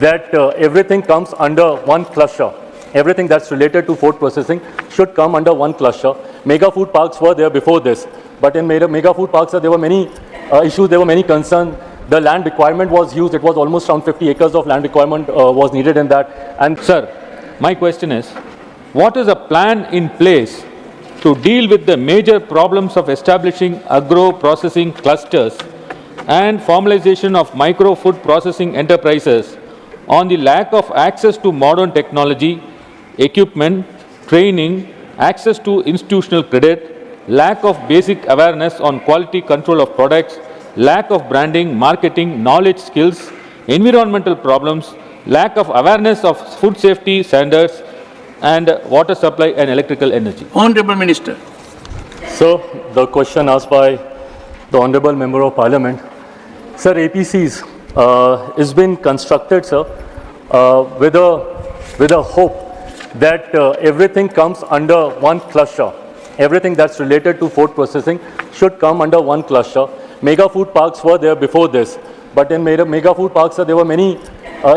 that everything comes under one cluster. Everything that's related to food processing should come under one cluster. Mega food parks were there before this, but in mega food parks there were many issues, there were many concerns. The land requirement was huge. It was almost around 50 acres of land requirement was needed in that. And Sir, my question is, what is a plan in place to deal with the major problems of establishing agro-processing clusters and formalization of micro-food processing enterprises on the lack of access to modern technology, equipment, training, access to institutional credit, lack of basic awareness on quality control of products, lack of branding, marketing, knowledge skills, environmental problems, lack of awareness of food safety standards, and water supply and electrical energy? Honorable Minister. so the question asked by the Honorable Member of Parliament, sir, APCs is been constructed, sir, with a hope that everything comes under one cluster. Everything that's related to food processing should come under one cluster. Mega food parks were there before this, but in mega food parks there were many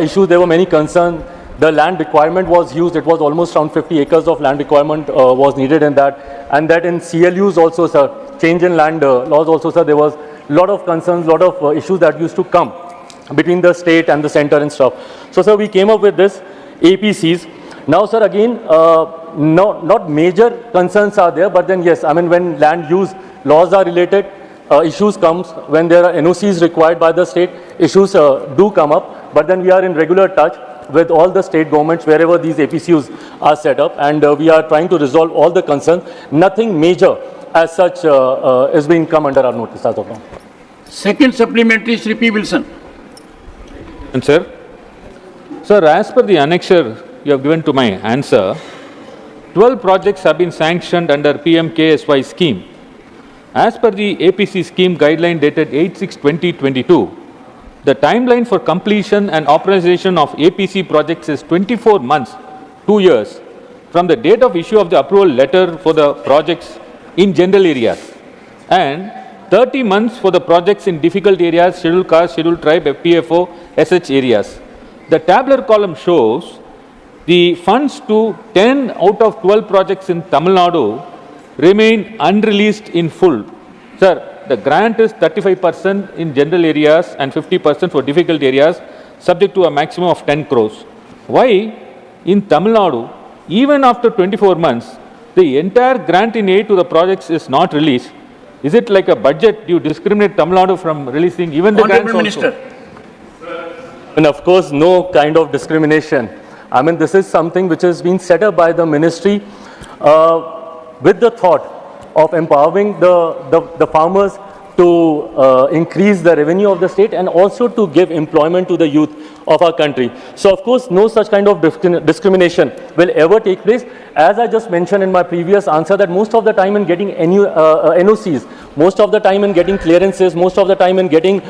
issues, there were many concerns. The land requirement was huge. It was almost around 50 acres of land requirement was needed in that. And that in CLUs also, sir, change in land laws also, sir, there was a lot of concerns, lot of issues that used to come between the state and the center and stuff. So, sir, we came up with this APCs. Now, sir, again, not major concerns are there, but then yes, I mean, when land use laws are related, issues comes. When there are NOCs required by the state, issues do come up. But then we are in regular touch with all the state governments wherever these APCs are set up, and we are trying to resolve all the concerns. Nothing major as such is being come under our notice as of now. Second supplementary, Shri P. Wilson. And sir, as per the annexure you have given to my answer, 12 projects have been sanctioned under PM-KSY scheme. As per the APC scheme guideline dated 8/6/2022, the timeline for completion and operationalization of APC projects is 24 months, 2 years, from the date of issue of the approval letter for the projects in general areas, and 30 months for the projects in difficult areas, scheduled caste, scheduled tribe, FPFO, SH areas. The tabular column shows the funds to 10 out of 12 projects in Tamil Nadu remain unreleased in full. Sir, the grant is 35% in general areas and 50% for difficult areas, subject to a maximum of 10 crores. Why in Tamil Nadu, even after 24 months, the entire grant in aid to the projects is not released? Is it like a budget? Do you discriminate Tamil Nadu from releasing even the grants Honorable Minister. And of course, no kind of discrimination. I mean, this is something which has been set up by the ministry with the thought of empowering the farmers to increase the revenue of the state and also to give employment to the youth of our country. So, of course, no such kind of discrimination will ever take place. As I just mentioned in my previous answer, that most of the time in getting NOCs, most of the time in getting clearances, most of the time in getting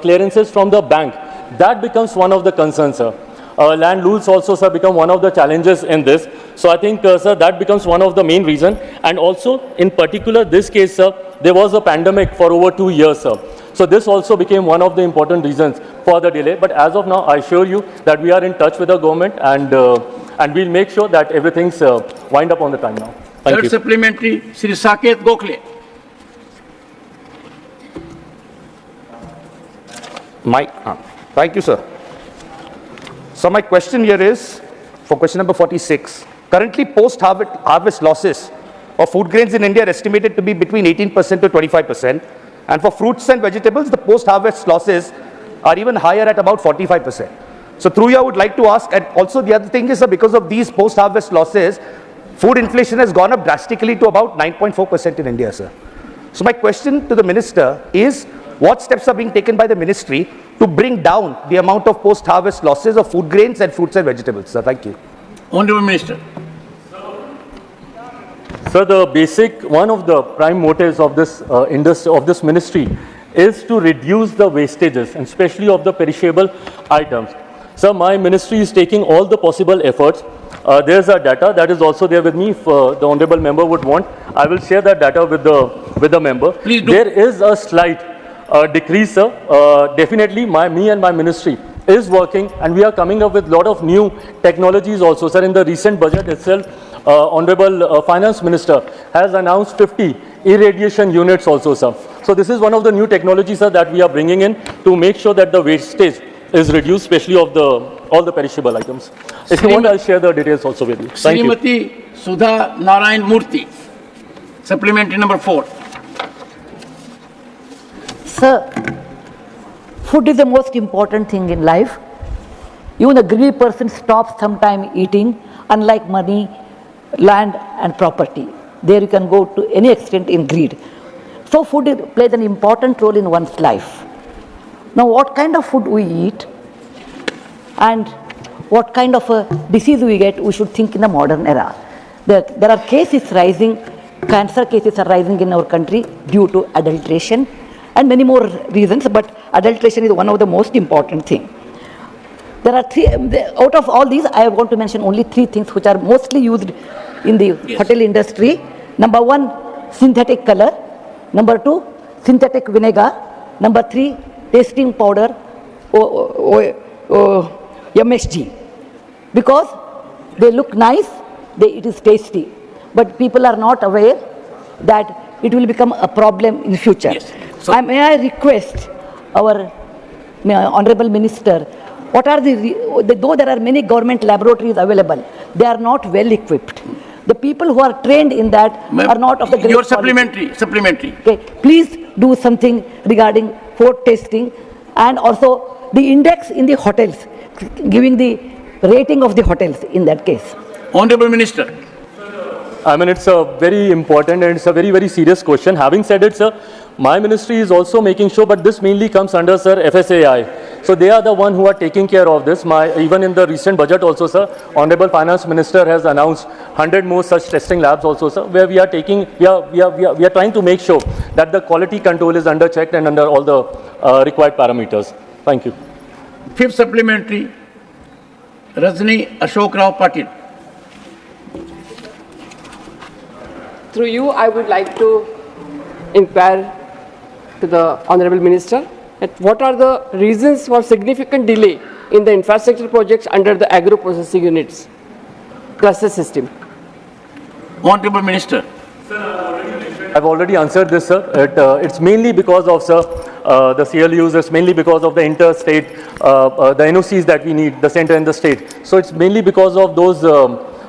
clearances from the bank, that becomes one of the concerns, sir. Land rules also, sir, become one of the challenges in this. So I think, sir, that becomes one of the main reasons. And also, in particular, this case, sir, there was a pandemic for over 2 years, sir. So this also became one of the important reasons for the delay. But as of now, I assure you that we are in touch with the government, and we'll make sure that everything's wind up on the time now. Thank Third you. supplementary, Shri Saket Gokhale. Thank you, sir. So my question here is, for question number 46, currently post-harvest losses of food grains in India are estimated to be between 18% to 25%, and for fruits and vegetables, the post-harvest losses are even higher at about 45%. So through you, I would like to ask, and also the other thing is that because of these post-harvest losses, food inflation has gone up drastically to about 9.4% in India, sir. So my question to the minister is, what steps are being taken by the ministry to bring down the amount of post-harvest losses of food grains and fruits and vegetables, sir? Thank you. Honorable Minister. So the basic, one of the prime motives of this of this ministry is to reduce the wastages, and especially of the perishable items. So my ministry is taking all the possible efforts. There's a data that is also there with me. If the honorable member would want, I will share that data with the member. Please do. There is a slight decrease, sir. Definitely, me and my ministry is working, and we are coming up with a lot of new technologies also. Sir, in the recent budget itself, Honorable Finance Minister has announced 50 irradiation units also, sir. So this is one of the new technologies, sir, that we are bringing in to make sure that the wastage is reduced, especially of all the perishable items. If you want, I'll share the details also with you. Thank you. Srimati Sudha Narayan Murthy, supplementary number 4. Sir, food is the most important thing in life. Even a greedy person stops sometime eating, unlike money, land and property. There you can go to any extent in greed. So food plays an important role in one's life. Now what kind of food we eat and what kind of a disease we get, we should think in the modern era. There are cases rising, cancer cases are rising in our country due to adulteration and many more reasons, but adulteration is one of the most important things. There are three, out of all these, I want to mention only 3 things which are mostly used in the hotel industry. Number 1, synthetic color. Number 2, synthetic vinegar. Number 3, tasting powder, MSG. Because they look nice, it is tasty. But people are not aware that it will become a problem in future. Yes. So, May I request our Honorable Minister, what are though there are many government laboratories available, they are not well equipped. The people who are trained in that are not of the great your quality. supplementary. Okay, please do something regarding food tasting and also the index in the hotels, giving the rating of the hotels in that case. Honorable Minister. I mean, it's a very important and it's a very, very serious question. Having said it, sir, my ministry is also making sure, but this mainly comes under, sir, FSAI. So they are the one who are taking care of this. Even in the recent budget also, sir, Honorable Finance Minister has announced 100 more such testing labs also, sir, where we are trying to make sure that the quality control is under checked and under all the required parameters. Thank you. 5th supplementary, Rajni Ashok Rao Patil. Through you, I would like to inquire to the Honorable Minister that what are the reasons for significant delay in the infrastructure projects under the agro-processing units cluster system? Honorable Minister. I've already answered this, sir. It's mainly because of, sir, the CLUs, it's mainly because of the interstate, the NOCs that we need, the center and the state. So it's mainly because of those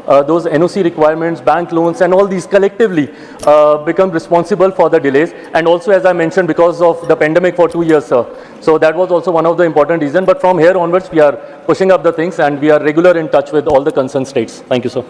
NOC requirements, bank loans, and all these collectively become responsible for the delays. And also, as I mentioned, because of the pandemic for 2 years, sir. So that was also one of the important reasons. But from here onwards, we are pushing up the things and we are regular in touch with all the concerned states. Thank you, sir.